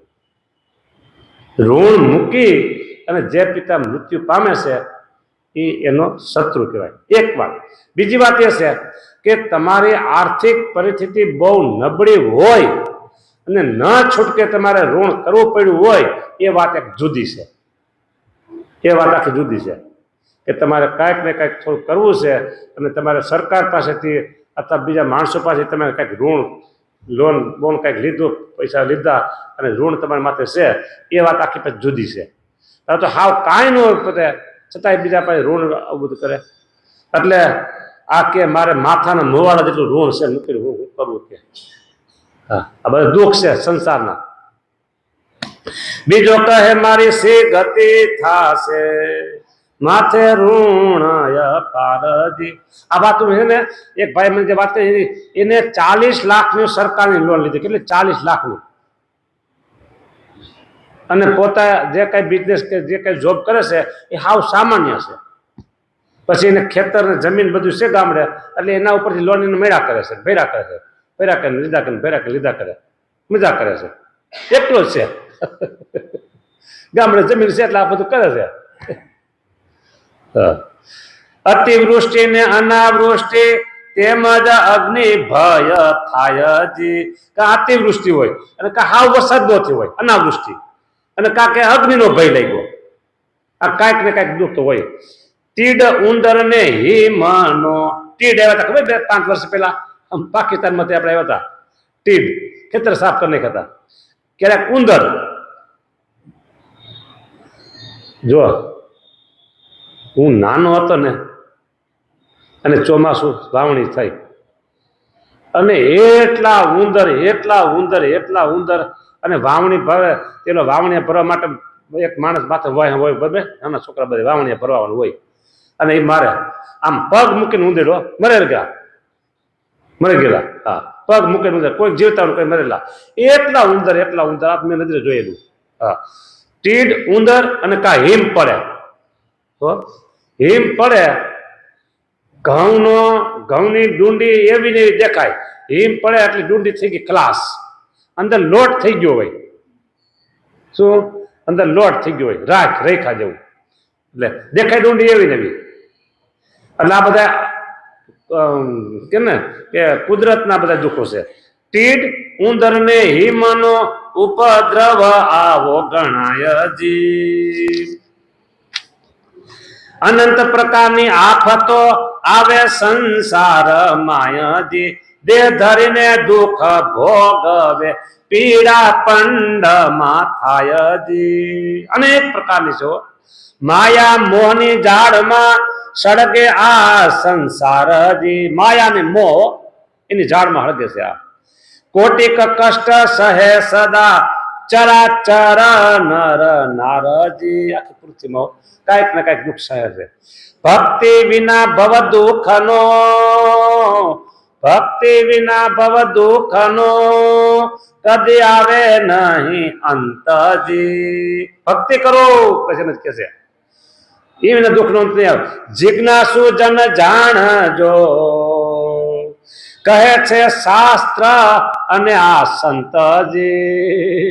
ઋણ મૂકી અને જે પિતા મૃત્યુ પામે છે એ એનો શત્રુ કહેવાય. એક વાત. બીજી વાત એ છે કે તમારી આર્થિક પરિસ્થિતિ બહુ નબળી હોય અને ન છૂટકે તમારે ઋણ કરવું પડ્યું હોય, એ વાત એક જુદી છે. એ વાત આખી જુદી છે કે તમારે કાંઈક ને કાંઈક થોડું કરવું છે અને તમારે સરકાર પાસેથી અથવા બીજા માણસો પાસે તમે કાંઈક ઋણ, લોન બોન કાંઈક લીધું, પૈસા લીધા અને ઋણ તમારી માથે છે, એ વાત આખી પછી જુદી છે. તો હાવ કાંઈ ન હોય પોતે છતાંય બીજા પાસે ઋણ આવું બધું કરે. એટલે આ કે મારે માથાના મોવાળા જેટલું ઋણ છે, મૂકી હું કરવું કે. હા, આ બધા દુઃખ છે સંસારના. બીજો કહે મારી સી ગતિ થાશે, માથે ઋણ અપારજી. આ વાત છે ને, એક ભાઈ મને જે વાત કરી એને 40 લાખની સરકારની લોન લીધી. કેટલી? 40 લાખની. અને પોતા જે કઈ બિઝનેસ કે જે કઈ જોબ કરે છે એ હાવ સામાન્ય છે. પછી એને ખેતર ને જમીન બધું છે ગામડે, એટલે એના ઉપરથી લોન એને મેળા કરે છે, ભેરા કરે છે, ભેરા કરીને લીધા કરે, ભેરા કરીને લીધા કરે, મજા કરે છે. એટલો જ છે. ગામડે જમીન છે એટલે આ બધું કરે છે. અતિવૃષ્ટિ ને અનાવૃષ્ટિ તેમજ અગ્નિ ભય થાય જી. કા અતિવૃષ્ટિ હોય અને કા હાવ વરસાદ ન થયો હોય, અનાવૃષ્ટિ, અને કા કે અગ્નિનો ભય લાગ્યો. આ કાંઈક ને કાંઈક દુઃખ તો હોય. તીડ ઉંદર ને હિમનો. તીડ આવ્યા હતા ખબર 5 વર્ષ પહેલા પાકિસ્તાનમાંથી આપણે આવ્યા હતા. તીડ ખેતર સાફ કરી નાખ્યા હતા. ક્યારેક ઉંદર. જો હું નાનો હતો ને અને ચોમાસું વાવણી થઈ અને એટલા ઉંદર, એટલા ઉંદર, એટલા ઉંદર, અને વાવણી ભરે. પેલો વાવણીયા ભરવા માટે એક માણસ માથે હોય હોય, બરાબર, નાના છોકરા બધે વાવણીયા ભરવાનું હોય, અને એ મારે આમ પગ મૂકીને ઉંદેડો મરી ગયેલા. હા, પગ મૂકે ઉંદર, કોઈ જીવતા કોઈ મરેલા, એટલા ઉંદર આપ મેં નજરે જોયેલું. હા, તીડ, ઉંદર અને કા હિમ પડે, તો હિમ પડે, ઘઉંની ડુંડી એવી ને એવી દેખાય, હિમ પડે એટલે ડુંડી થઈ ગઈ ક્લાસ, અંદર લોટ થઈ ગયો હોય, શું અંદર લોટ થઈ ગયો હોય, રેખા જેવું, એટલે દેખાય ડુંડી એવી ને એવી. એટલે આ બધા કેમ ને કે કુદરતના બધા દુઃખો છે. તીડ, ઉંદર ને હિમનો ઉપદ્રવ આવો ગણાય જી. અનંત પ્રકારની આફતો આવે સંસાર માયજી, દેહ ધરીને દુઃખ ભોગવે પીડા પંડમાં થાય જી. અનેક પ્રકારની છો માયા મોહની જાળમાં સળગે આ સંસાર જી. માયા ને મોહ એની જાળમાં હળગે છે આ. કોટિક કષ્ટ સહે સદા ચરાચર નર નારજી. આખી પૃથ્વીમાં કાંઈક ને કાંઈક દુઃખ સહે છે. ભક્તિ વિના ભવ દુઃખનો કદી આવે નહીં અંતજી. ભક્તિ કરો પછી એમ જ કે છે એને દુઃખ નો અંત નહીં આવે. જિજ્ઞાસુ જન જાણજો કહે છે શાસ્ત્ર અને આ સંતજી.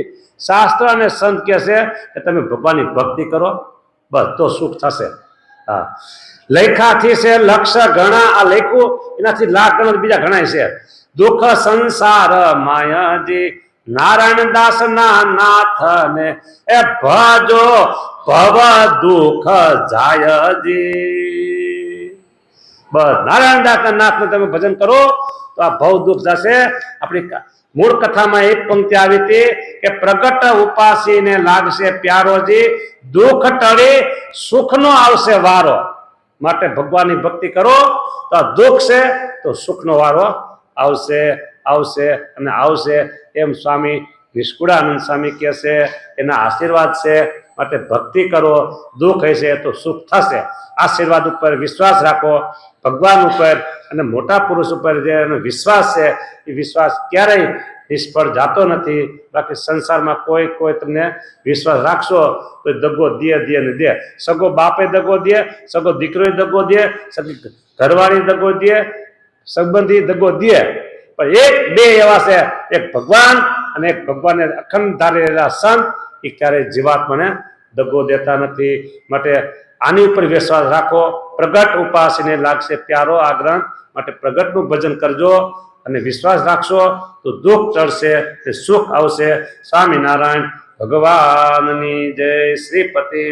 શાસ્ત્ર અને સંત કહે છે કે તમે ભગવાનની ભક્તિ કરો બસ તો સુખ થશે. હા, લેખાથી છે લક્ષ ઘણા, આ લેખું એનાથી લાખ ગણા બીજા ઘણા છે. દુઃખ સંસાર માયાજી, નારાયણ દાસ ના નાથ ને એ ભજો ભવ દુઃખ જાયજી. બસ નારાયણ દાસ ના નાથ ને તમે ભજન કરો તો આ ભવ દુઃખ જશે. આપણી મૂળ કથામાં એક પંક્તિ આવી હતી કે પ્રગટ ઉપાસીને લાગશે પ્યારોજી, દુઃખ ટળે સુખનો આવશે વારો. માટે ભગવાનની ભક્તિ કરો તો આ દુઃખ છે તો સુખનો વારો આવશે અને આવશે. એમ સ્વામી વિસ્કુળાનંદ સ્વામી કહે છે, એના આશીર્વાદ છે. માટે ભક્તિ કરો, દુઃખ હશે તો સુખ થશે. આશીર્વાદ ઉપર વિશ્વાસ રાખો, ભગવાન ઉપર અને મોટા પુરુષ ઉપર જે વિશ્વાસ છે એ વિશ્વાસ ક્યારેય નિષ્ફળ જતો નથી. બાકી સંસારમાં કોઈ તમને વિશ્વાસ રાખશો તો દગો દે. સગો બાપે દગો દે, સગો દીકરો દગો દે, સગી ઘરવાળી દગો દે, સંબંધી દગો દે. પણ બે એવા છે, એક ભગવાન અને એક ભગવાનને અખંડ ધારી રહેલા સંત, એ ક્યારેય જીવાત્માને દગો દેતા નથી. માટે આની ઉપર વિશ્વાસ રાખો. પ્રગટ ઉપાસીને લાગશે પ્યારો આ ગ્રંથ. માટે પ્રગટનું ભજન કરજો અને વિશ્વાસ રાખશો તો દુઃખ ટળશે, સુખ આવશે. સ્વામિનારાયણ ભગવાનની જય. શ્રીપતિ.